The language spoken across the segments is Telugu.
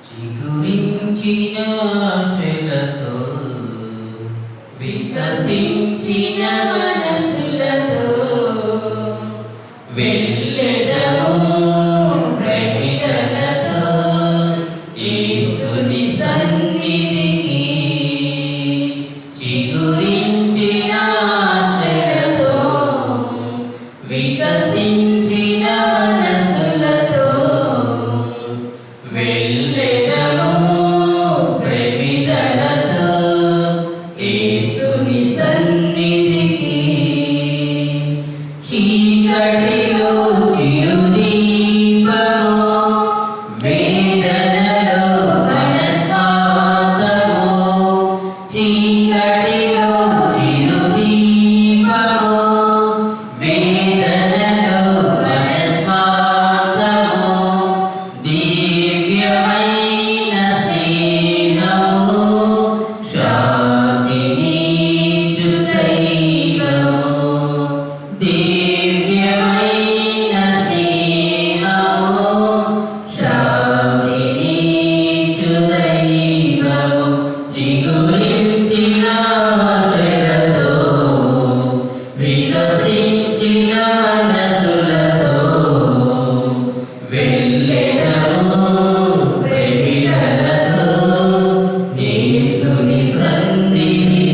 చిగురించిన ఆశలతో వికసించిన మనసులతో వెళ్ళెదము ప్రమిదలతో యేసుని సన్నిధికి. చిగురించిన ఆశలతో వికసించిన మనసులతో వెళ్ళెదము ప్రమిదలతో యేసుని సన్నిధికి. చీకటిలో చిరుదీపము, వేదనలో మనస్వాగము. చీకటిలో చిరుదీపము, వేదనలో మనస్వాగము. దివ్యమైన స్నేహము, శాంతినిచ్చు దైవము. దివ్యమైన స్నేహము, శాంతినిచ్చు దైవము. చిగురించిన ఆశలతో వికసించిన మనసులతో వెళ్ళెదము ప్రేమికులతో యేసుని సన్నిధికి.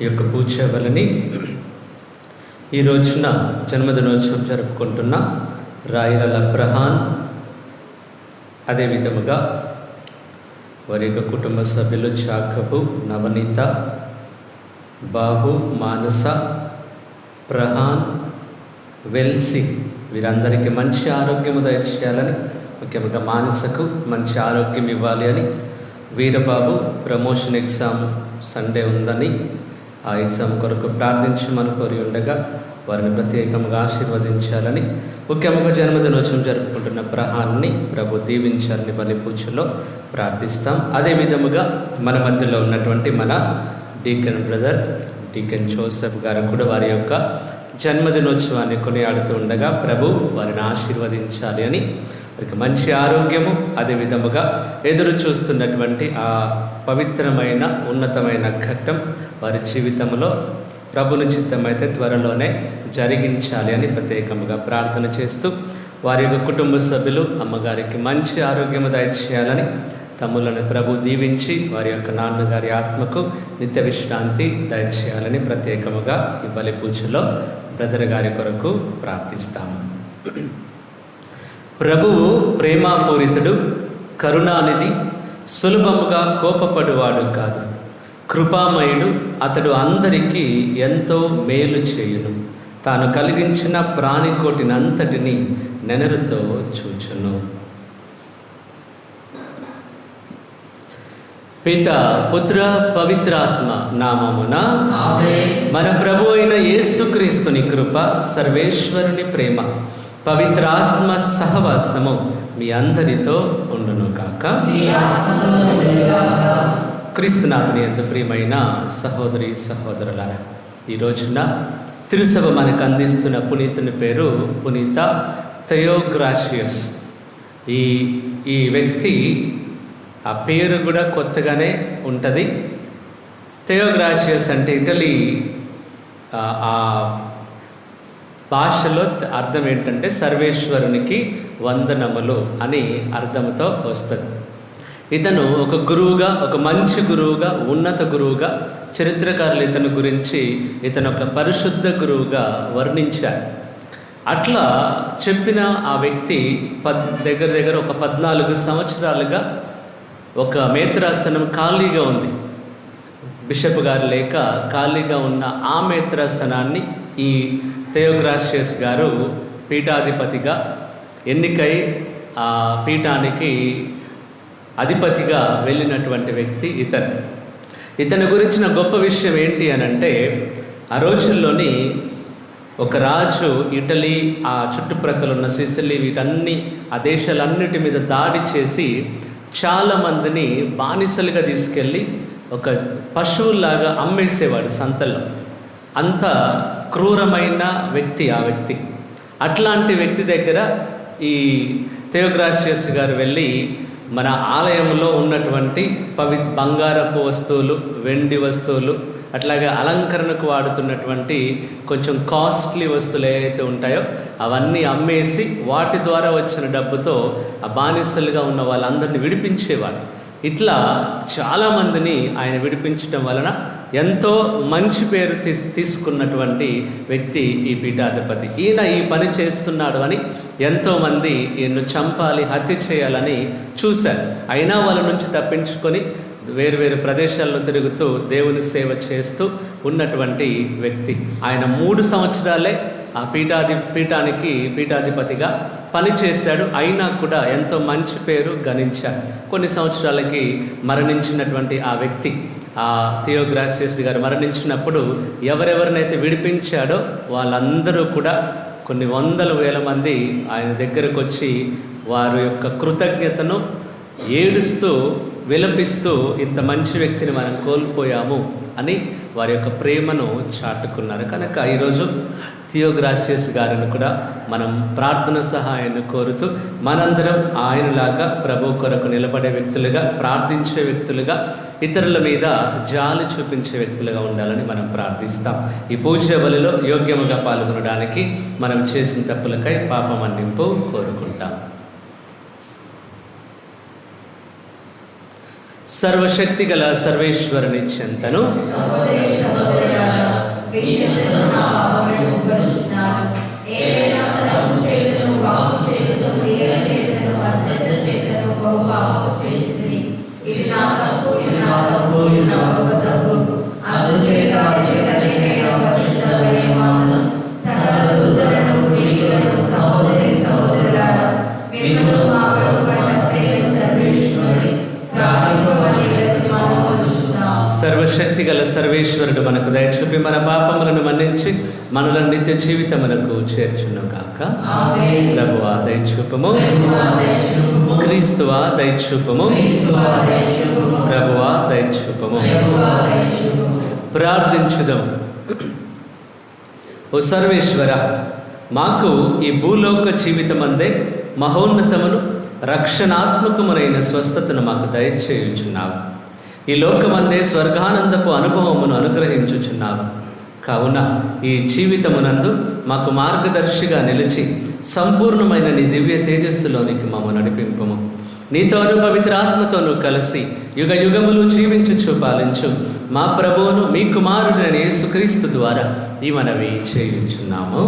ఈ యొక్క పూజబలిని ఈ రోజున జన్మదినోత్సవం జరుపుకుంటున్న రాయిరల ప్రహాన్, అదేవిధముగా వారి యొక్క కుటుంబ సభ్యులు చాకబు, నవనీత, బాబు, మానస, ప్రహాన్, వెల్సి, వీరందరికీ మంచి ఆరోగ్యము దయచేయాలని, ముఖ్యంగా మానసకు మంచి ఆరోగ్యం ఇవ్వాలి అని, వీరబాబు ప్రమోషన్ ఎగ్జామ్ సండే ఉందని ఆ ఎగ్జామ్ కొరకు ప్రార్థించమని కోరి ఉండగా వారిని ప్రత్యేకంగా ఆశీర్వదించాలని, ముఖ్యంగా జన్మదినోత్సవం జరుపుకుంటున్న ప్రహాన్ని ప్రభు దీవించాలని బలి పూజలో ప్రార్థిస్తాం. అదేవిధముగా మన మధ్యలో ఉన్నటువంటి మన డీకన్ బ్రదర్ డీకన్ జోసెఫ్ గారు కూడా వారి యొక్క జన్మదినోత్సవాన్ని కొనియాడుతూ ఉండగా ప్రభు వారిని ఆశీర్వదించాలి అని, వారికి మంచి ఆరోగ్యము, అదేవిధముగా ఎదురు చూస్తున్నటువంటి ఆ పవిత్రమైన ఉన్నతమైన ఘట్టం వారి జీవితంలో ప్రభుని చిత్తమైతే త్వరలోనే జరిగించాలి అని ప్రత్యేకంగా ప్రార్థన చేస్తూ, వారి యొక్క కుటుంబ సభ్యులు అమ్మగారికి మంచి ఆరోగ్యము దయచేయాలని, తమ్ములను ప్రభు దీవించి వారి యొక్క నాన్నగారి ఆత్మకు నిత్య విశ్రాంతి దయచేయాలని ప్రత్యేకముగా ఈ బలి పూజలో బ్రదర్ గారి కొరకు ప్రార్థిస్తాము. ప్రభువు ప్రేమాపూరితుడు, కరుణానిధి, సులభముగా కోపపడువాడు కాదు. కృపామయుడు, అతడు అందరికీ ఎంతో మేలు చేయును. తాను కలిగించిన ప్రాణికోటినంతటిని నెనరుతో చూచును. పిత, పుత్ర, పవిత్రాత్మ నామమున మన ప్రభు అయిన యేసుక్రీస్తుని కృప, సర్వేశ్వరుని ప్రేమ, పవిత్రాత్మ సహవాసము మీ అందరితో ఉండును కాక. క్రీస్తునాథుని యందు ప్రియమైన సహోదరి సహోదరులారా, ఈ రోజున తిరుసభ మనకు అందిస్తున్న పునీతుని పేరు పునీత థెయోగ్రాషియస్. ఈ వ్యక్తి ఆ పేరు కూడా కొత్తగానే ఉంటుంది. థెయోగ్రాషియస్ అంటే ఇటలీ ఆ భాషలో అర్థం ఏంటంటే సర్వేశ్వరునికి వందనములు అని అర్థంతో వస్తుంది. ఇతను ఒక గురువుగా, ఒక మంచి గురువుగా, ఉన్నత గురువుగా చరిత్రకారులు ఇతని గురించి ఇతను ఒక పరిశుద్ధ గురువుగా వర్ణించారు. అట్లా చెప్పిన ఆ వ్యక్తి దగ్గర ఒక 14 సంవత్సరాలుగా ఒక మేత్రాసనం ఖాళీగా ఉంది. బిషప్ గారు లేక ఖాళీగా ఉన్న ఆ మేత్రాసనాన్ని ఈ థెయోగ్రాషియస్ గారు పీఠాధిపతిగా ఎన్నికై ఆ పీఠానికి అధిపతిగా వెళ్ళినటువంటి వ్యక్తి ఇతని గురించిన గొప్ప విషయం ఏంటి అని అంటే, ఆ రోజుల్లోని ఒక రాజు ఇటలీ, ఆ చుట్టుప్రక్కల ఉన్న సిసిలీ, వీటన్ని ఆ దేశాలన్నిటి మీద దాడి చేసి చాలామందిని బానిసలుగా తీసుకెళ్ళి ఒక పశువుల్లాగా అమ్మేసేవాడు సంతల్లో. అంత క్రూరమైన వ్యక్తి ఆ వ్యక్తి. అట్లాంటి వ్యక్తి దగ్గర ఈ థియోగ్రాషియస్ గారు వెళ్ళి మన ఆలయంలో ఉన్నటువంటి బంగారపు వస్తువులు, వెండి వస్తువులు, అట్లాగే అలంకరణకు వాడుతున్నటువంటి కొంచెం కాస్ట్లీ వస్తువులు ఏవైతే ఉంటాయో అవన్నీ అమ్మేసి వాటి ద్వారా వచ్చిన డబ్బుతో ఆ బానిసలుగా ఉన్న వాళ్ళందరినీ విడిపించేవాడు. ఇట్లా చాలామందిని ఆయన విడిపించడం వలన ఎంతో మంచి పేరు తీసుకున్నటువంటి వ్యక్తి ఈ పీఠాధిపతి. ఈయన ఈ పని చేస్తున్నాడు అని ఎంతోమంది ఈయన్ను చంపాలి, హత్య చేయాలని చూశారు. అయినా వాళ్ళ నుంచి తప్పించుకొని వేరు ప్రదేశాల్లో తిరుగుతూ దేవుని సేవ చేస్తూ ఉన్నటువంటి వ్యక్తి. ఆయన 3 సంవత్సరాలే ఆ పీఠాధిపతిగా పనిచేశాడు. అయినా కూడా ఎంతో మంచి పేరు గణించాడు. కొన్ని సంవత్సరాలకి మరణించినటువంటి ఆ వ్యక్తి, ఆ థియోగ్రాషియస్ గారు మరణించినప్పుడు ఎవరెవరినైతే విడిపించాడో వాళ్ళందరూ కూడా కొన్ని వందల వేల మంది ఆయన దగ్గరకు వచ్చి వారి యొక్క కృతజ్ఞతను ఏడుస్తూ విలపిస్తూ ఇంత మంచి వ్యక్తిని మనం కోల్పోయాము అని వారి యొక్క ప్రేమను చాటుకున్నారు. కనుక ఈరోజు థియోగ్రాషియస్ గారిని కూడా మనం ప్రార్థన సహాయాన్ని కోరుతూ మనందరం ఆయనలాగా ప్రభు కొరకు నిలబడే వ్యక్తులుగా, ప్రార్థించే వ్యక్తులుగా, ఇతరుల మీద జాలి చూపించే వ్యక్తులుగా ఉండాలని మనం ప్రార్థిస్తాం. ఈ పూజ బలిలో యోగ్యముగా పాల్గొనడానికి మనం చేసిన తప్పులకై పాప మన్నింపు కోరుకుంటాం. సర్వశక్తి గల సర్వేశ్వరుని చెంతను సర్వశక్తి గల సర్వేశ్వరుడు మనకు దయచూపి మన పాపములను మన్నించి మనలను నిత్య జీవితమునకు చేర్చును గాక. ప్రభువా దయచూపము, క్రీస్తువా దయచూపము, ప్రభువా దయచూపము. ప్రార్థించుదాం. ఓ సర్వేశ్వర, మాకు ఈ భూలోక జీవితమందే మహోన్నతమును రక్షణాత్మకమునైన స్వస్థతను మాకు దయచేయుచున్నావు. ఈ లోకమందే స్వర్గానందపు అనుభవమును అనుగ్రహించుచున్నావు. కావున ఈ జీవితమునందు మాకు మార్గదర్శిగా నిలిచి సంపూర్ణమైన నీ దివ్య తేజస్సులోనికి మమ్మల్ని నడిపింపము. నీతోను పవిత్రాత్మతోనూ కలిసి యుగ యుగములు జీవించుచు పాలించు మా ప్రభువును మీ కుమారుడైన యేసుక్రీస్తు ద్వారా ఈ మనవి చేయుచున్నాము.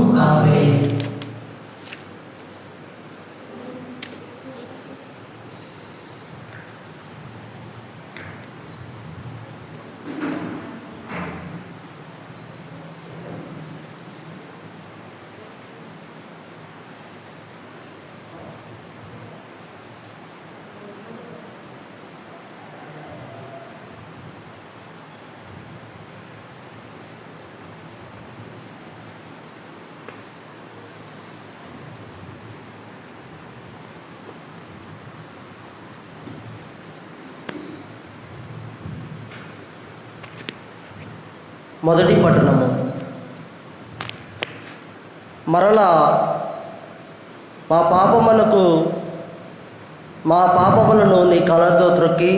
మొదటి పట్టణము. మరలా మా పాపములను నీ కళ్ళతో త్రొక్కి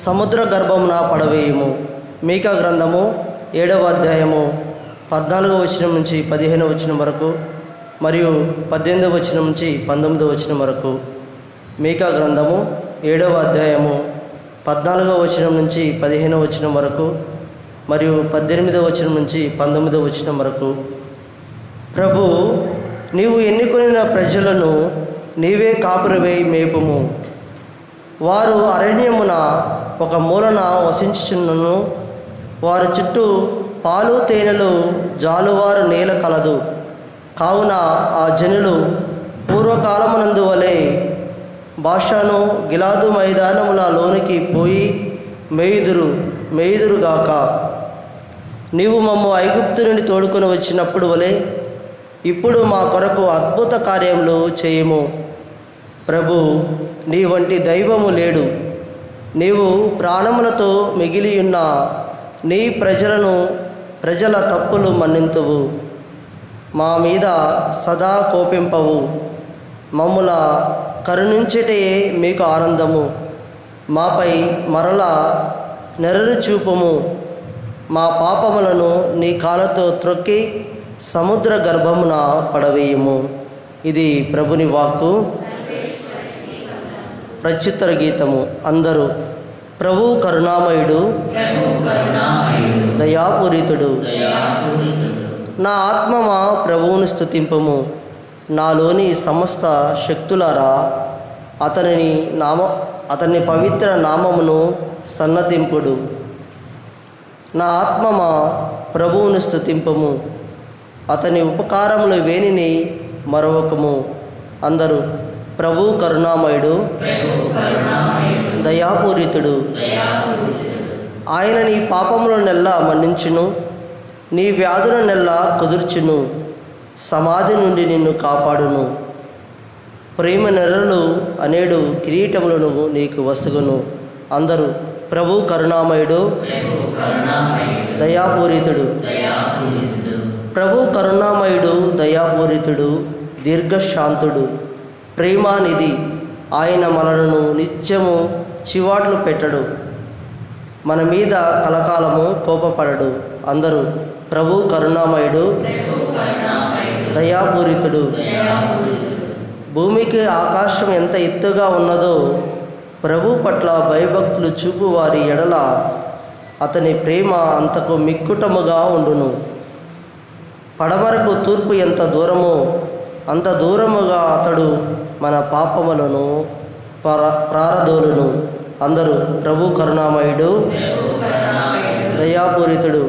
సముద్ర గర్భమున పడవేయము. మీకా గ్రంథము 7వ అధ్యాయము 14వ వచనం నుంచి 15వ వచనం వరకు మరియు 18వ వచనం నుంచి 19వ వచనం వరకు. మీకా గ్రంథము 7వ అధ్యాయము 14వ వచనం నుంచి 15వ వచనం వరకు మరియు 18వ వచనం నుంచి 19వ వచనం వరకు. ప్రభు, నీవు ఎన్నుకొనిన ప్రజలను నీవే కాపురవై మేపుము. వారు అరణ్యమున ఒక మూలన వసించుచున్నను. వారి చుట్టూ పాలు తేనెలు జాలువారు నేల కలదు. కావున ఆ జనులు పూర్వకాలమునందు వలె బాషాను గిలాదు మైదానముల లోనికి పోయి మేయుదురుగాక. నీవు మమ్ము ఐగుప్తు నుండి తోడుకొని వచ్చినప్పుడు వలె ఇప్పుడు మా కొరకు అద్భుత కార్యములు చేయము. ప్రభు, నీ వంటి దైవము లేడు. నీవు ప్రాణములతో మిగిలియున్న నీ ప్రజల తప్పులు మన్నింతువు. మా మీద సదా కోపింపవు. మమ్ముల కరుణించుటే మీకు ఆనందము. మాపై మరలా నెరరు చూపుము. మా పాపములను నీ కాళ్ళతో త్రొక్కి సముద్ర గర్భమున పడవేయము. ఇది ప్రభుని వాక్కు. ప్రత్యుత్తర గీతము. అందరూ ప్రభు కరుణామయుడు, దయాపూరితుడు. నా ఆత్మమా ప్రభువును స్తుతింపుము. నాలోని సమస్త శక్తులారా అతని పవిత్ర నామమును సన్నతింపుడు. నా ఆత్మమా ప్రభువును స్తుతింపుము. అతని ఉపకారములు వేనిని మరొకము. అందరూ ప్రభు కరుణామయుడు, దయాపూరితుడు. ఆయన నీ పాపములనెల్లా మన్నించును, నీ వ్యాధులనెల్లా కుదుర్చును, సమాధి నుండి నిన్ను కాపాడును. ప్రేమ నెరలు అనేడు కిరీటములను నీకు వసుగును. అందరూ ప్రభు కరుణామయుడు, దయాపూరితుడు. ప్రభు కరుణామయుడు, దయాపూరితుడు, దీర్ఘశాంతుడు, ప్రేమానిధి. ఆయన మనలను నిత్యము చివాట్లు పెట్టడు, మన మీద కలకాలము కోపపడడు. అందరూ ప్రభు కరుణామయుడు, దయాపూరితుడు. భూమికి ఆకాశం ఎంత ఎత్తుగా ఉన్నదో ప్రభు పట్ల భయభక్తులు చూపు వారి ఎడల అతని ప్రేమ అంతకు మిక్కుటముగా ఉండును. పడమరకు తూర్పు ఎంత దూరమో అంత దూరముగా అతడు మన పాపములను ప్రారదోలును. అందరూ ప్రభు కరుణామయుడు, దయాపూరితుడు.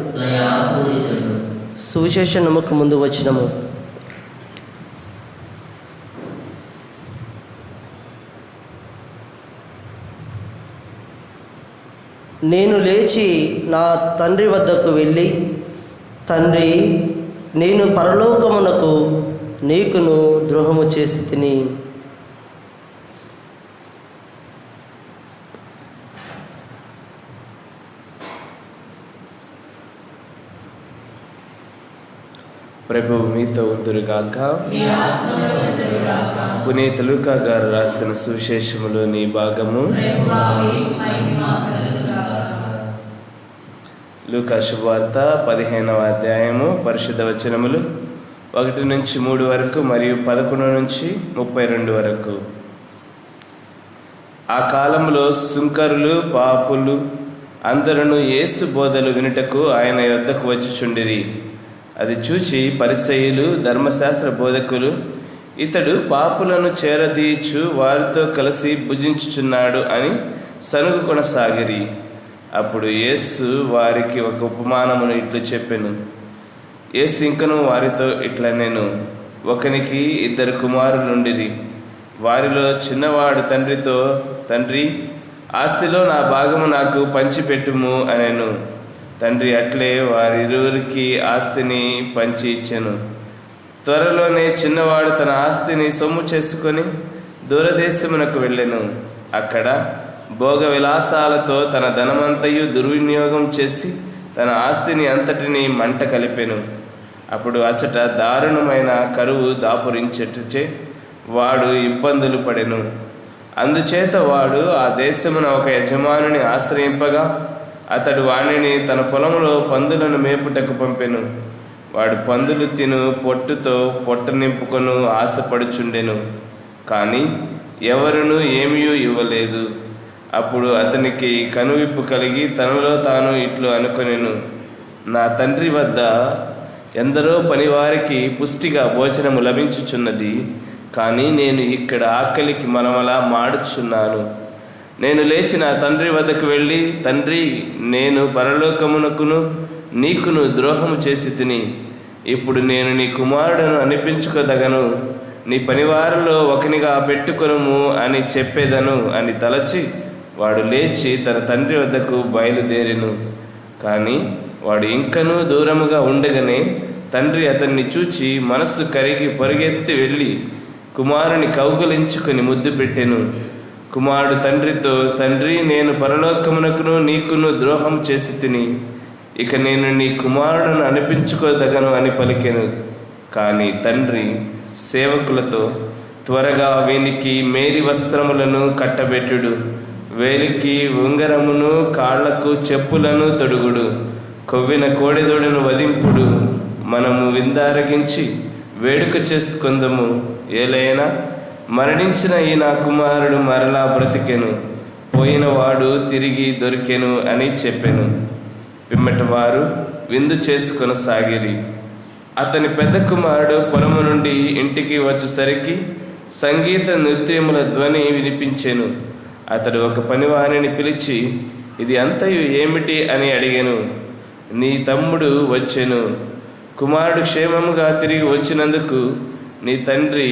సువిశేషముకు ముందు వచ్చినము. నేను లేచి నా తండ్రి వద్దకు వెళ్ళి, తండ్రి, నేను పరలోకమునకు నీకును ద్రోహము చేసి తిని ప్రభు మీతో ఉందురుగాక. పునీత లూకా గారు రాసిన సువిశేషములోని భాగము. లూకా శుభవార్త 15వ అధ్యాయము పరిశుద్ధ వచనములు 1 నుంచి 3 వరకు మరియు 11 నుంచి 32 వరకు. ఆ కాలంలో సుంకరులు, పాపులు అందరూ యేసు బోధలు వినుటకు ఆయన యొద్దకు వచ్చుచుండిరి. అది చూచి పరిసయ్యులు, ధర్మశాస్త్ర బోధకులు, ఇతడు పాపులను చేరదీయచ్చు వారితో కలిసి భుజించుచున్నాడు అని సనుగు కొనసాగిరి. అప్పుడు యేసు వారికి ఒక ఉపమానమును ఇట్లు చెప్పెను. యేసు ఇంకను వారితో ఇట్లా నేను, ఒకనికి 2 కుమారులుండిరి. వారిలో చిన్నవాడు తండ్రితో, తండ్రి, ఆస్తిలో నా భాగము నాకు పంచిపెట్టుము అనెను. తండ్రి అట్లే వారిరువురికి ఆస్తిని పంచి ఇచ్చెను. త్వరలోనే చిన్నవాడు తన ఆస్తిని సొమ్ము చేసుకొని దూరదేశమునకు వెళ్ళెను. అక్కడ భోగ విలాసాలతో తన ధనమంతయు దుర్వినియోగం చేసి తన ఆస్తిని అంతటిని మంట కలిపెను. అప్పుడు అచ్చట దారుణమైన కరువు దాపురించే వాడు ఇబ్బందులు పడెను. అందుచేత వాడు ఆ దేశమున ఒక యజమానుని ఆశ్రయింపగా అతడు వాణిని తన పొలంలో పందులను మేపుటకు పంపెను. వాడు పందులు తిను పొట్టుతో పొట్ట నింపుకొను ఆశపడుచుండెను, కానీ ఎవరునూ ఏమీ ఇవ్వలేదు. అప్పుడు అతనికి కనువిప్పు కలిగి తనలో తాను ఇట్లు అనుకొనెను, నా తండ్రి వద్ద ఎందరో పనివారికి పుష్టిగా భోజనము లభించుచున్నది, కానీ నేను ఇక్కడ ఆకలికి మనమలా మాడుచున్నాను. నేను లేచి నా తండ్రి వద్దకు వెళ్ళి, తండ్రి, నేను పరలోకమునకును నీకును ద్రోహము చేసి తిని, ఇప్పుడు నేను నీ కుమారుడును అనిపించుకోదగను, నీ పనివారిలో ఒకనిగా పెట్టుకొనుము అని చెప్పేదను అని తలచి వాడు లేచి తన తండ్రి వద్దకు బయలుదేరెను. కానీ వాడు ఇంకనూ దూరముగా ఉండగానే తండ్రి అతన్ని చూచి మనస్సు కరిగి పరుగెత్తి వెళ్ళి కుమారుని కౌగిలించుకొని ముద్దు పెట్టెను. కుమారుడు తండ్రితో, తండ్రి, నేను పరలోకమునకును నీకును ద్రోహం చేసి తిని, ఇక నేను నీ కుమారుడును అనిపించుకోదగను అని పలికెను. కానీ తండ్రి సేవకులతో, త్వరగా వీనికి మేలి వస్త్రములను కట్టబెట్టుడు, వేలికి ఉంగరమును, కాళ్లకు చెప్పులను తొడుగుడు, కొవ్విన కోడెదూడను వధింపుడు. మనము విందారగించి వేడుక చేసుకుందము. ఏలైనా మరణించిన ఈ నా కుమారుడు మరలా బ్రతికెను, పోయినవాడు తిరిగి దొరికెను అని చెప్పెను. పిమ్మట వారు విందు చేసుకొనసాగిరి. అతని పెద్ద కుమారుడు పొలము నుండి ఇంటికి వచ్చేసరికి సంగీత నృత్యముల ధ్వని వినిపించెను. అతడు ఒక పనివానిని పిలిచి, ఇది అంతయు ఏమిటి అని అడిగెను. నీ తమ్ముడు వచ్చెను, కుమారుడు క్షేమముగా తిరిగి వచ్చినందుకు నీ తండ్రి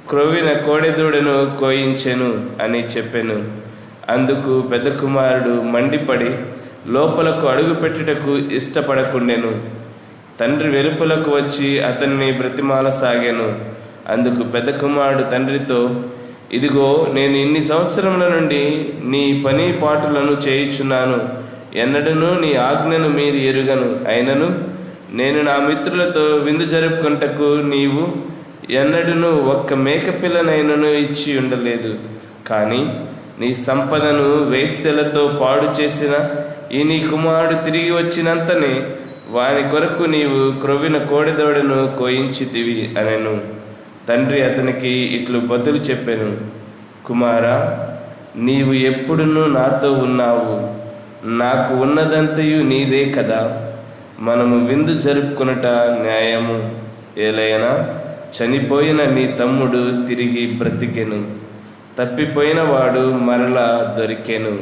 క్రొవ్విన కోడెదూడను కోయించెను అని చెప్పెను. అందుకు పెద్ద కుమారుడు మండిపడి లోపలకు అడుగుపెట్టుటకు ఇష్టపడకుండెను. తండ్రి వెలుపలకు వచ్చి అతన్ని బ్రతిమాలసాగాను. అందుకు పెద్ద కుమారుడు తండ్రితో, ఇదిగో నేను ఇన్ని సంవత్సరముల నుండి నీ పని పాటులను చేయుచున్నాను, ఎన్నడూనూ నీ ఆజ్ఞను మీరి ఎరుగను. అయినను నేను నా మిత్రులతో విందు జరుపుకుంటకు నీవు ఎన్నడూనూ ఒక్క మేకపిల్లనైనను ఇచ్చి ఉండలేదు. కానీ నీ సంపదను వేశ్యలతో పాడు చేసిన ఈ నీ కుమారుడు తిరిగి వచ్చినంతనే వాని కొరకు నీవు క్రొవ్విన కోడెదూడను కోయించితివి అనెను. తండ్రి అతనికి ఇట్లు బదులు చెప్పెను, కుమారా, నీవు ఎప్పుడునూ నాతో ఉన్నావు, నాకు ఉన్నదంతయు నీదే కదా. మనము విందు జరుపుకొనుట న్యాయము. ఏలైనా చనిపోయిన నీ తమ్ముడు తిరిగి బ్రతికెను, తప్పిపోయిన వాడు మరలా దొరికెను.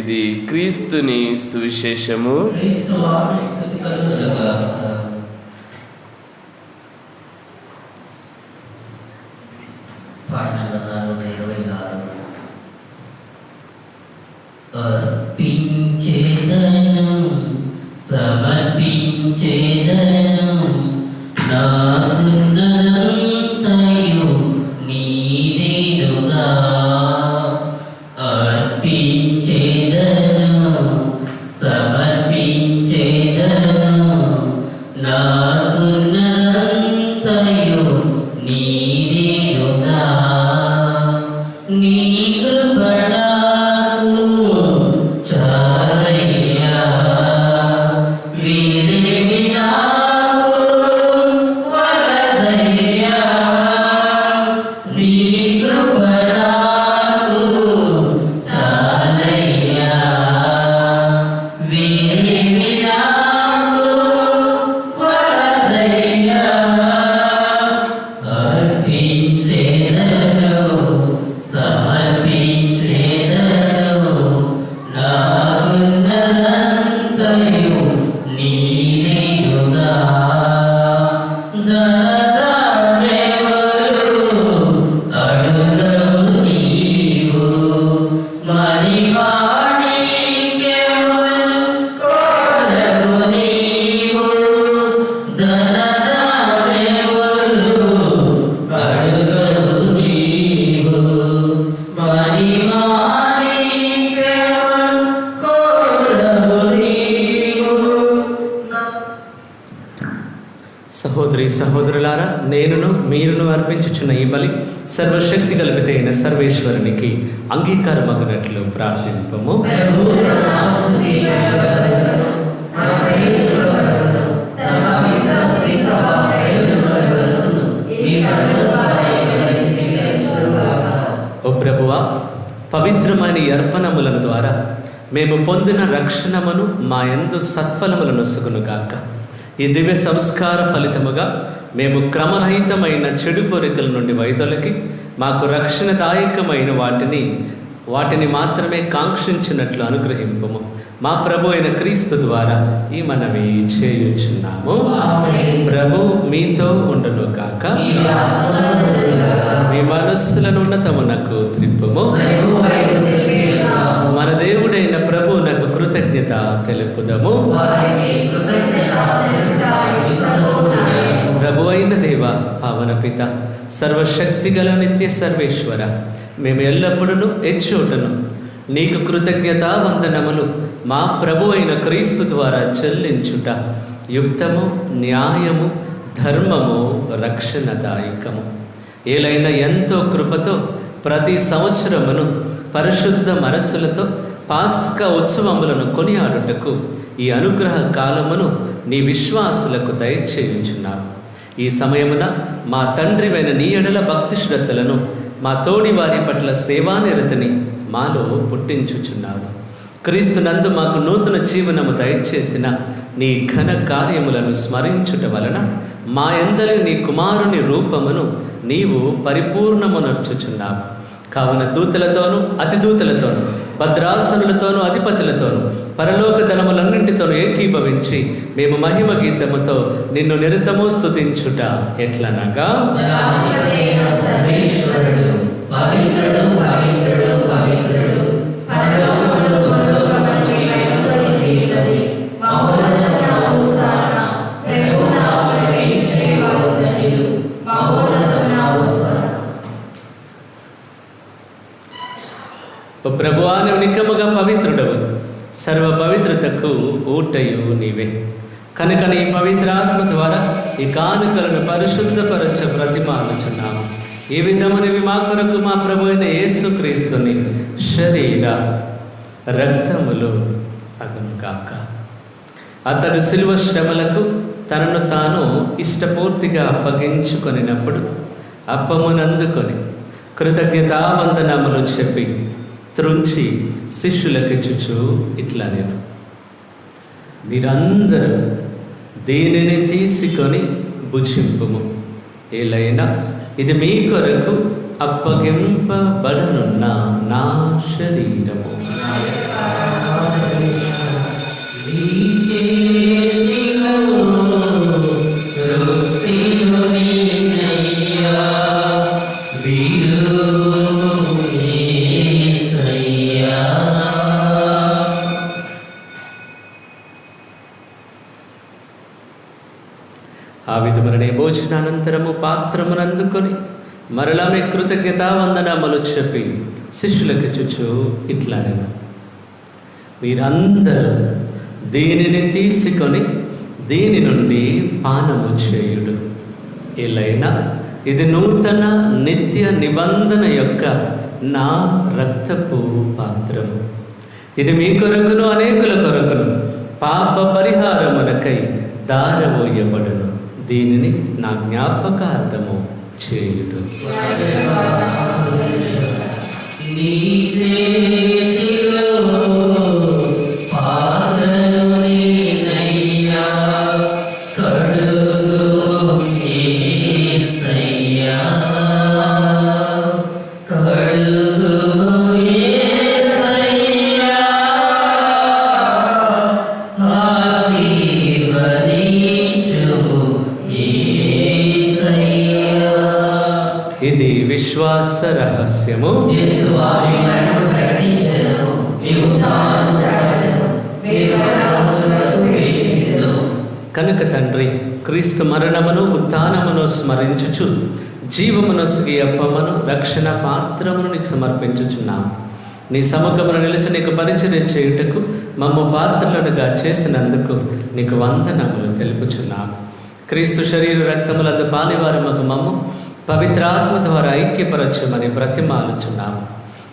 ఇది క్రీస్తుని సువిశేషము. అర్పించేదను, సమర్పించేదను, నాదున్నదంతయు నీదేనుగా. అర్పించేదను, సమర్పించేదను, నాదున్నదంతయు నీదేనుగా. నీ కృప నాకు చాలయ్యా, వేరేమి నాకు వలదయ్యా. నీ కృప నాకు చాలయ్యా, వేరేమి నాకు వలదయ్యా. అర్పించేదను, సమర్పించేదను, నాకున్నదంతయు నీదేనుగా. ధనధాన్యములు అడుగవు నీవు, మణిమాణిక్యములు కోరవు నీవు. ధనధాన్యములు అడుగవు నీవు, మణిమాణిక్యములు కోరవు నీవు. సహోదరి సహోదరులారా, నేనును మీరును అర్పించుచున్న ఈ బలి సర్వశక్తి కలిపితే అయిన సర్వేశ్వరునికి అంగీకారమగినట్లు ప్రార్థింపము. ఓ ప్రభువా, పవిత్రమైన ఈ అర్పణముల ద్వారా మేము పొందిన రక్షణమును మా యందు సత్ఫలములను నొసగునుగాక. ఈ దివ్య సంస్కార ఫలితముగా మేము క్రమరహితమైన చెడు కోరికల నుండి వైదొలగి మాకు రక్షణదాయకమైన వాటిని మాత్రమే కాంక్షించినట్లు అనుగ్రహింపము. మా ప్రభు అయిన క్రీస్తు ద్వారా ఈ మనవి చేయుచున్నాము. ప్రభు మీతో ఉండును గాక. మీ మనస్సులను ఉన్నతమునకు త్రిప్పుము. మన దేవుడైన ప్రభువునకు కృతజ్ఞత తెలుపుదము. ప్రభు అయిన దేవ, పావన పిత, సర్వశక్తి గల నిత్య సర్వేశ్వర, మేము ఎల్లప్పుడూ ఎచ్చోటను నీకు కృతజ్ఞతా వందనములు మా ప్రభు అయిన క్రీస్తు ద్వారా చెల్లించుట యుక్తము, న్యాయము, ధర్మము, రక్షణదాయకము. ఏలైనా ఎంతో కృపతో ప్రతి సంవత్సరమును పరిశుద్ధ మనస్సులతో పాస్కా ఉత్సవములను కొనియాడుటకు ఈ అనుగ్రహ కాలమును నీ విశ్వాసులకు దయచేయుచున్నావు. ఈ సమయమున మా తండ్రివైన నీ ఎడల భక్తి శ్రద్ధలను, మా తోడి వారి పట్ల సేవానిరతిని మాలో పుట్టించుచున్నావు. క్రీస్తునందు మాకు నూతన జీవనము దయచేసిన నీ ఘన కార్యములను స్మరించుట వలన మా యందలి నీ కుమారుని రూపమును నీవు పరిపూర్ణమునర్చుచున్నావు. కావున దూతలతోనూ అతిదూతలతోనూ భద్రాసనులతోనూ అధిపతులతోనూ పరలోక ధనములన్నింటితోనూ ఏకీభవించి మేము మహిమ గీతముతో నిన్ను నిరతము స్తుతించుట ఎట్లనగా, సర్వేశ్వరుడు పవిత్రుడు పవిత్రుడు పవిత్రుడు పరలోకములు భూలోకములు యుగయుగములు మహోన్నతమైన హోసానా ప్రభువు నామమున వేయించేవారు ధన్యులు. మహోన్నతమైన హోసానా. ఓ ప్రభువా, నీవు నిక్కముగా పవిత్రుడవు, సర్వ పవిత్రతకు ఊటయు నీవే. కనుక నీ పవిత్రాత్మ ద్వారా ఈ కానుకలను పరిశుద్ధపరచ ప్రతిమానుచున్నాము. ఈ విధమునివి మా కొరకు మా ప్రభు అయిన యేసుక్రీస్తుని శరీర రక్తములు అగునుగాక. అతడు శిలువ శ్రమలకు తనను తాను ఇష్టపూర్తిగా అప్పగించుకొనినప్పుడు అప్పమునందుకొని కృతజ్ఞతావందనములు చెప్పి త్రుంచి శిష్యులకిచ్చుచు ఇట్లా నేను, మీరందరూ దీనిని తీసుకొని భుజింపుము. ఏలైనా ఇది మీ కొరకు అప్పగింపబడనున్న నా శరీరము. ఆ విధములనే భోజనానంతరము పాత్రమునందుకొని మరలా మీ కృతజ్ఞతావందనములు చెప్పి శిష్యులకు చుచు ఇట్లా నేను, మీరందరూ దీనిని తీసుకొని దీని నుండి పానము చేయుడు. ఏలైనా ఇది నూతన నిత్య నిబంధన యొక్క నా రక్తపు పాత్రము. ఇది మీ కొరకును అనేకుల కొరకును పాప పరిహారమునకై దారవోయబడును. దీనిని నా జ్ఞాపకార్థము చేయుడు. ఇది విశ్వాస రహస్యము. కనుక తండ్రి, క్రీస్తు మరణమును ఉత్థానమును స్మరించుచు జీవమునొసగి అప్పమును రక్షణ పాత్రమును నీకు సమర్పించుచున్నాము. నీ సముఖమును నిలిచి నీకు పరిచర్య చేయుటకు మమ్ము పాత్రలుగా చేసినందుకు నీకు వందనములు తెలుపుచున్నాము. క్రీస్తు శరీర రక్తములందు పాలివారమగు మమ్ము పవిత్రాత్మ ద్వారా ఐక్యపరచమని బ్రతిమాలుచున్నాము.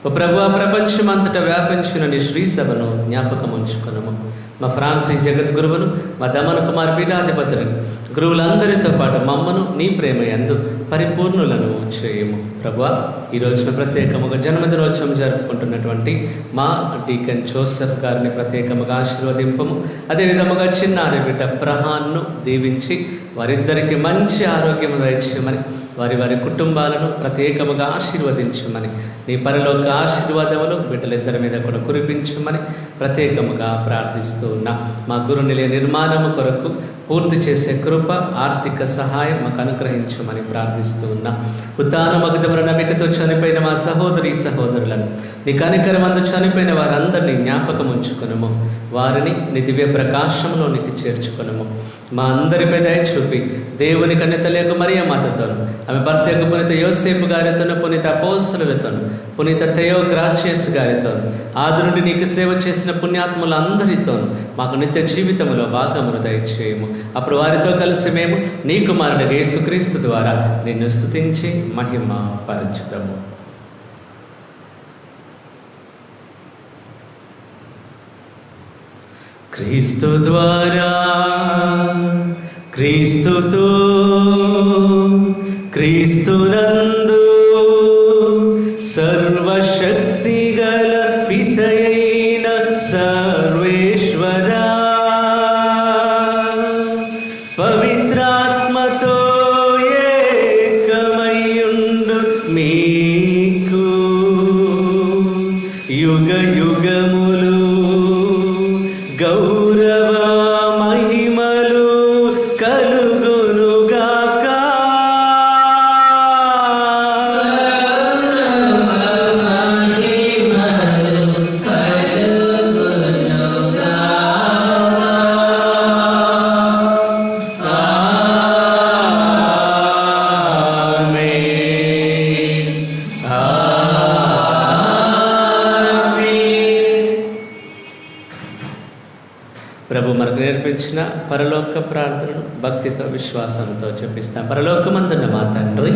ఓ ప్రభువా, ప్రపంచమంతటా వ్యాపించిన నీ శ్రీ సభను జ్ఞాపకం ఉంచుకున్నాము. మా ఫ్రాన్సిస్ జగద్గురువును, మా దమన కుమార్ పీఠాధిపతులను, గురువులందరితో పాటు మమ్మను నీ ప్రేమ యందు పరిపూర్ణులను చేయము. ప్రభువా, ఈ రోజున ప్రత్యేకముగా జన్మదినోత్సవం జరుపుకుంటున్నటువంటి మా డీకన్ జోసెఫ్ గారిని ప్రత్యేకముగా ఆశీర్వదింపము. అదేవిధముగా చిన్నారి బిడ్డ ప్రహాన్ను దీవించి వారిద్దరికి మంచి ఆరోగ్యము దయచేయమని, వారి వారి కుటుంబాలను ప్రత్యేకముగా ఆశీర్వదించమని, నీ పరలోక ఆశీర్వాదములు బిడ్డలిద్దరి మీద కూడా కురిపించమని ప్రత్యేకముగా ప్రార్థిస్తూ ఉన్నా. మా గురు నిలయ నిర్మాణము కొరకు పూర్తి చేసే కృప, ఆర్థిక సహాయం మాకు అనుగ్రహించమని ప్రార్థిస్తూ ఉన్నా. ఉత్థాన మగ్ధముల నమ్మికతో చనిపోయిన మా సహోదరి సహోదరులను, నీ కనికరమందు చనిపోయిన వారందరినీ జ్ఞాపకం ఉంచుకునము. వారిని నీ దివ్య ప్రకాశంలోనికి చేర్చుకునము. మా అందరిపై దయ చూపి దేవుని కన్యతల యొక్క మరియ మాతతోను, ఆమె భర్త యొక్క పునీత యోసేపు గారితోను, పునీత అపోస్తలులతోను, పునీత థెయోగ్రాషియస్ గారితోను, ఆది నుండి నీకు సేవ చేసిన పుణ్యాత్ములందరితోను మాకు నిత్య జీవితంలో భాగమును దయచేయము. అప్పుడు వారితో కలిసి మేము నీ కుమారుడు యేసుక్రీస్తు ద్వారా నిన్ను స్తుతించి మహిమ పరచుదము. క్రీస్తు ద్వారా, క్రీస్తుతో, క్రీస్తునందు సర్వశక్తి గల పితయైన సర్వేశ్వరా, పవిత్రాత్మతో ఏకమయ్యుండు మీకు యుగ యుగములు గౌరవ మహిమలు కలుగునుగాక. ప్రభు మనకు నేర్పించిన పరలోక ప్రార్థనను భక్తితో విశ్వాసంతో చెప్పిస్తాం. పరలోకమందున్న మా తండ్రి,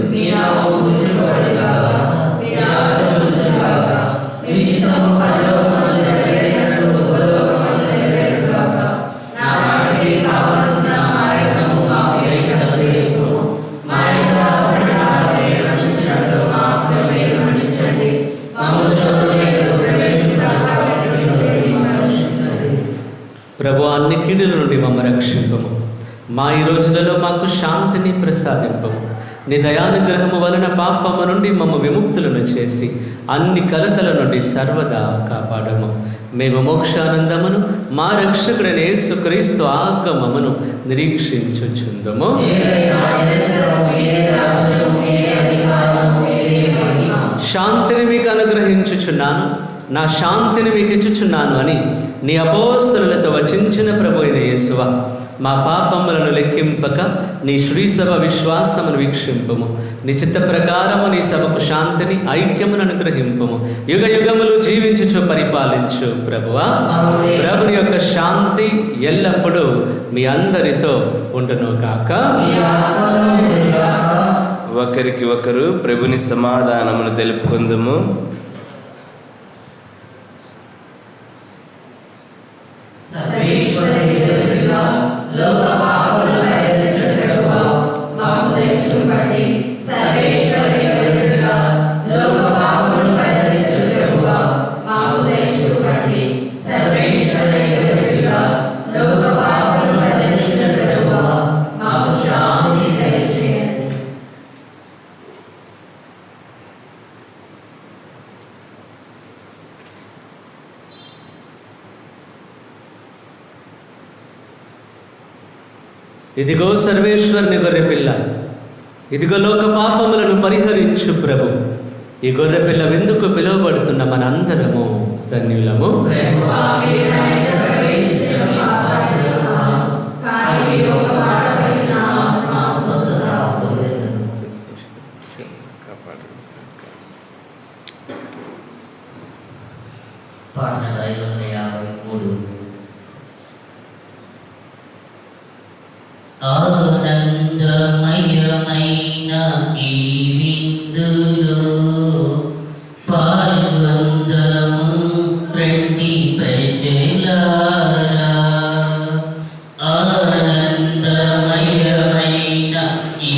ప్రభు అన్ని కీడుల నుండి మమ్మ రక్షింపము. మా ఈ రోజులలో మాకు శాంతిని ప్రసాదింపము. నీ దయానుగ్రహము వలన పాపము నుండి మమ్మ విముక్తులను చేసి అన్ని కలతల నుండి సర్వదా కాపాడము. మేము మోక్షానందమును మా రక్షకుడైన యేసుక్రీస్తు ఆగమమును నిరీక్షించుచుందుము. శాంతిని మీకు అనుగ్రహించుచున్నాను, నా శాంతిని మీకు ఇచ్చుచున్నాను అని నీ అపోస్తలులతో వచించిన ప్రభు అయిన యేసువా, మా పాపములను లెక్కింపక నీ శ్రీసభ విశ్వాసమును వీక్షింపము. నీ చిత్త ప్రకారము నీ సభకు శాంతిని ఐక్యమును అనుగ్రహింపము. యుగ యుగములు జీవించుచు పరిపాలించు ప్రభువా. ప్రభుని యొక్క శాంతి ఎల్లప్పుడూ మీ అందరితో ఉండును గాక. ఒకరికి ఒకరు ప్రభుని సమాధానమును తెలుపుకుందుము. ఇదిగో సర్వేశ్వరుని గొర్రెపిల్ల, ఇదిగో లోక పాపములను పరిహరించు ప్రభు. ఈ గొర్రెపిల్ల వెందుకు పిలువబడుతున్న మనందరము ధన్యులము. ఆనందమయమైన ఈ విందులో పాల్గొందము రండి ప్రజలారా. ఆనందమయమైన ఈ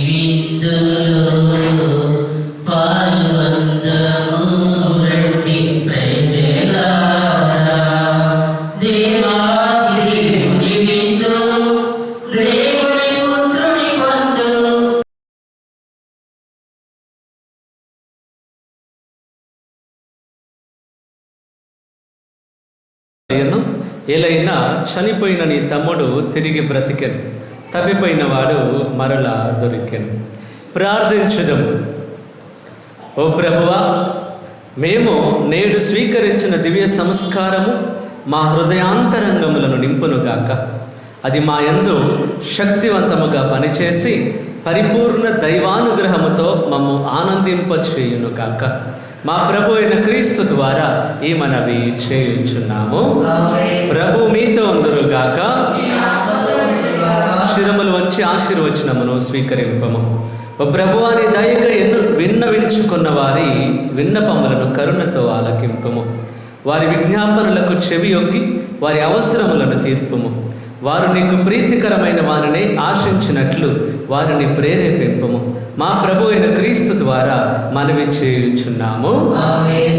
విందులో పాల్గొందము రండి ప్రజలారా. దేవాది దేవుని విందు, దేవుని పుత్రుని బంధు. ఏలైనా చనిపోయిన నీ తమ్ముడు తిరిగి బ్రతికెను, తప్పిపోయిన వాడు మరలా దొరికెను. ప్రార్థించుదము. ఓ ప్రభువా, మేము నేడు స్వీకరించిన దివ్య సంస్కారము మా హృదయాంతరంగములను నింపునుగాక. అది మా యందు శక్తివంతముగా పనిచేసి పరిపూర్ణ దైవానుగ్రహముతో మమ్ము ఆనందింపచేయును కాక. మా ప్రభు అయిన క్రీస్తు ద్వారా ఈ మనవి చేయుచున్నాము. ప్రభు మీతో ఉందురుగాక. శిరములు వంచి ఆశీర్వచనమును స్వీకరింపము. ఓ ప్రభువాని దయక విన్నవించుకున్న వారి విన్నపములను కరుణతో ఆలకింపము. వారి విజ్ఞాపనలకు చెవియొగ్గి వారి అవసరములను తీర్పుము. వారు నీకు ప్రీతికరమైన వారిని ఆశించినట్లు వారిని ప్రేరేపింపము. మా ప్రభు అయిన క్రీస్తు ద్వారా మనవి చేయుచున్నాము.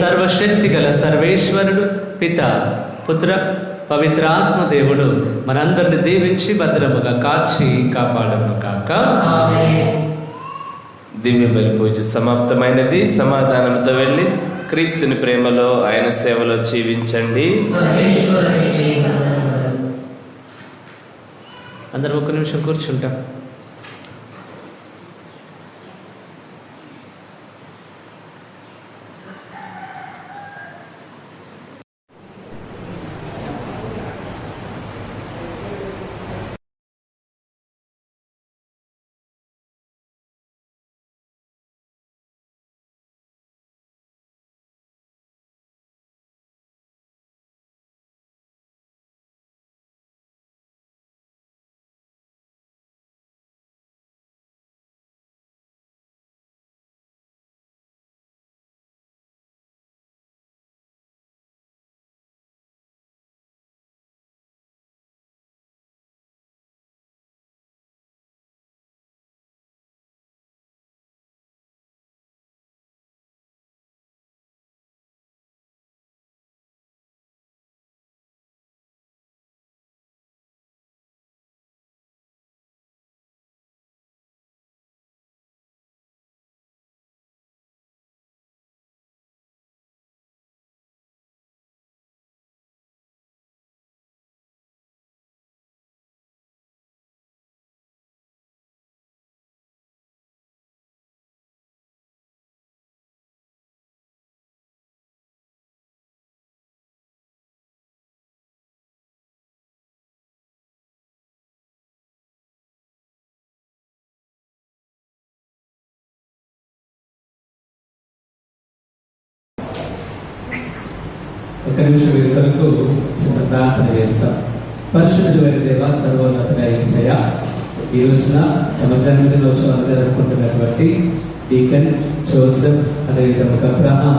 సర్వశక్తి గల సర్వేశ్వరుడు పిత, పుత్ర, పవిత్ర ఆత్మదేవుడు మనందరిని దీవించి భద్రముగా కాచి కాపాడను కాక. దివ్య బలి పూజ సమాప్తమైనది. సమాధానంతో వెళ్ళి క్రీస్తుని ప్రేమలో ఆయన సేవలో జీవించండి. అందరం ఒక నిమిషం కూర్చుంటాం. ఒక నిమిషం కొరకు చిన్న ప్రార్థన చేస్తాం. పరిశుద్ధమైన దేవ, సర్వోన్నత యేసయ్య, ఈ రోజున తమ జన్మదినోత్సవాలు జరుపుకుంటున్నటువంటి డీకన్ జోసెఫ్ అదేవిధంగా అబ్రహాం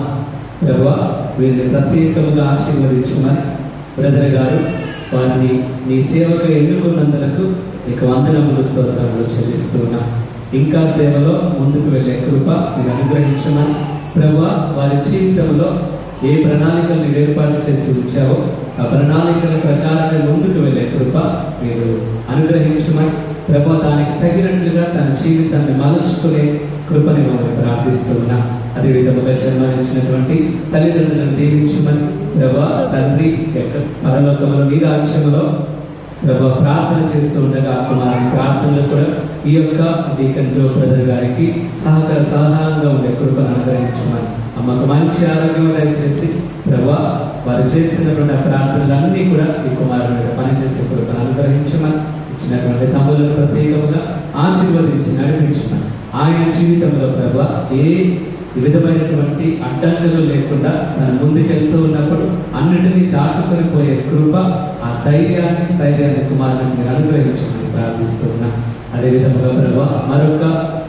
ప్రభు వీరిని ప్రత్యేకంగా ఆశీర్వదించమని బ్రదర్ గారు వారిని నీ సేవకు ఎన్నుకున్నందుకు నీకు వందనములు స్తోత్రములు చెల్లిస్తున్నా. ఇంకా సేవలో ముందుకు వెళ్ళే కృప మీరు అనుగ్రహించమని ప్రభు వారి జీవితంలో ఏ ప్రణాళికలు మీరు ఏర్పాటు చేసి ఉంచావో ఆ ప్రణాళికల ప్రకారంగా ముందుకు వెళ్ళే కృప మీరు అనుగ్రహించమని ప్రభు దానికి తగినట్లుగా తన జీవితాన్ని మలుచుకునే కృపని మనం ప్రార్థిస్తున్నా. అదేవిధంగా జన్మనించినటువంటి తల్లిదండ్రులను దీవించమని ప్రభు తండ్రి పరలోకములో నీ రాజ్యములో ప్రభు ప్రార్థన చేస్తూ ఉండగా కుమారుని ప్రార్థనలు కూడా ఈ యొక్క డీకన్ జో బ్రదర్ గారికి సహాయంగా ఉండే కృపను అనుగ్రహించమని అమ్మకు మంచి ఆరోగ్యం దయచేసి ప్రభు వారు చేస్తున్నటువంటి ఆ ప్రార్థనలన్నీ కూడా ఈ కుమారుని పనిచేసే కృపను అనుగ్రహించమని ఇచ్చినటువంటి తమ్ములను ప్రత్యేకంగా ఆశీర్వదించి నడిపించమని ఆయన జీవితంలో ప్రభు ఏ విధమైనటువంటి అడ్డంకులు లేకుండా తను ముందుకెళ్తూ ఉన్నప్పుడు అన్నిటినీ దాటుకొని పోయే కృప ఆ స్థైర్యాన్ని కుమారుని మీరు అనుగ్రహించమని ప్రార్థిస్తున్నా. అదేవిధంగా ప్రభు మరొక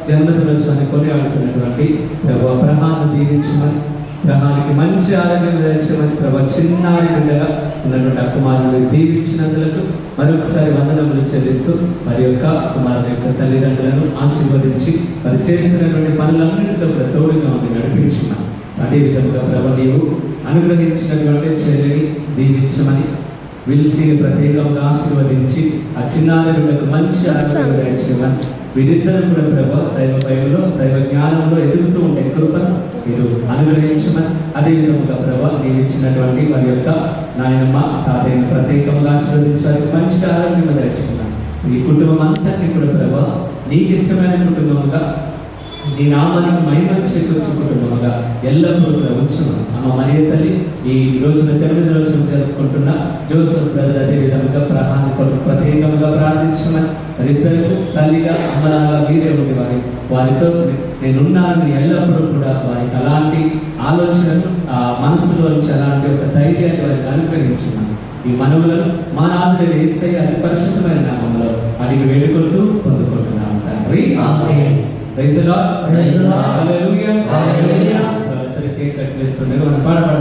జన్మదినోత్సవాన్ని కొనియాడుతున్నటువంటి ప్రభు అబ్రహాంను దీవించమని అబ్రహానికి మంచి ఆరోగ్యం దయచేయమని ప్రభు చిన్నారి బిడ్డగా ఉన్నటువంటి ఆ కుమారుని దీవించినందులకు మరొకసారి వందనములు చెల్లిస్తూ మరి యొక్క కుమారుని యొక్క తల్లిదండ్రులను ఆశీర్వదించి వారు చేస్తున్నటువంటి పనులన్నింటిలో తోడుగా ఉంది నడిపించున్నాం. అదేవిధంగా ప్రభు నీవు అనుగ్రహించినటువంటి చెల్లిని దీవించమని విల్సీని ప్రత్యేకంగా ఆశీర్వదించి ఆ చిన్నారి బిడ్డకు మంచి ఆరోగ్యం దయచేయమని వీరిద్దరూ కూడా ప్రభు దైవ భయంలో దైవ జ్ఞానంలో ఎదుగుతూ ఉండే కృపను మీరు అనుగ్రహించమని అదేవిధంగా ప్రభు మీరు ఇచ్చినటువంటి వారి యొక్క నాయనమ్మ తాతయ్యను ప్రత్యేకంగా ఆశీర్వదించాలి. మంచి ఆరోగ్యం దయచేస్తున్నాను. ఈ కుటుంబం అంతటినీ కూడా ప్రభు నీకు ఇష్టమైన కుటుంబంగా నీ నామానికి మహిమను చేకూర్చు కుటుంబంగా ఎల్లప్పుడూ ఉంచమని అమ్మ అమ్మ మరియ తల్లి ఈ రోజున తొమ్మిది రోజులు జరుపుకుంటున్న జోసెఫ్ బ్రదర్ అదే విధంగా ప్రహాన్ని కొరకు ప్రత్యేకంగా ప్రార్థించమని వారిద్దరు తల్లిగా అమ్మలాగా మీరే ఉండి వారితో నేనున్నానని ఎల్లప్పుడూ కూడా వారికి అలాంటి ఆలోచనలు ఆ మనసులో నుంచి అలాంటి ఒక ధైర్యాన్ని వారికి అనుగ్రహించున్నాను. ఈ మనవులను మా నాథుడైన యేసయ్య అతి పరిశుద్ధమైన నామంలో అడిగి వేడుకుంటూ పొందుకుంటున్నాము తండ్రి. Praise the Lord. Hallelujah. Cake cut చేస్తుండగా మనం పాడతాం.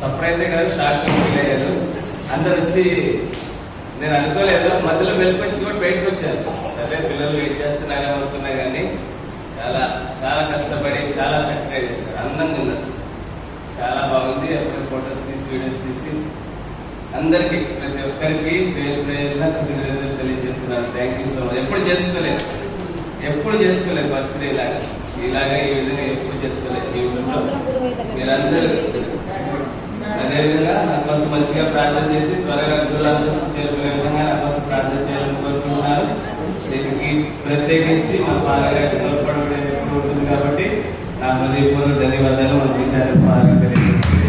సర్ప్రైజ్ కాదు, షాక్ ఫీల్ అయ్యారు. అందరు వచ్చి నేను అనుకోలేదు, మధ్యలో వెళ్ళిపోయి కూడా బయటకు వచ్చాను. సరే పిల్లలు వెయిట్ చేస్తున్నారని అనుకున్నా కానీ చాలా చాలా కష్టపడి చాలా చక్కగా చేస్తారు. అందంగా ఉంది అసలు, చాలా బాగుంది. అప్పుడు ఫొటోస్ తీసి వీడియోస్ తీసి అందరికీ ప్రతి ఒక్కరికి పేరు పేరున కృతజ్ఞతలు తెలియజేస్తున్నాను. Thank you so much. ఎప్పుడు చేసుకోలేదు బర్త్డే ఇలాగా ఈ విధంగా ఎప్పుడు చేసుకోలేదు జీవితంలో. మీరందరూ అదేవిధంగా నా కోసం మంచిగా ప్రార్థన చేసి త్వరగా గురులందరూ చేరుకునే విధంగా నా కోసం ప్రార్థన చేయాలని కోరుకుంటున్నారు. దీనికి ప్రత్యేకించి మా పాలగారి తోడ్పడే ఉంటుంది కాబట్టి నా హృదయపూర్వక ధన్యవాదాలు మన విచారణ బాగా తెలియజేస్తుంది.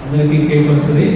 అందరికీ కేక్ వస్తుంది.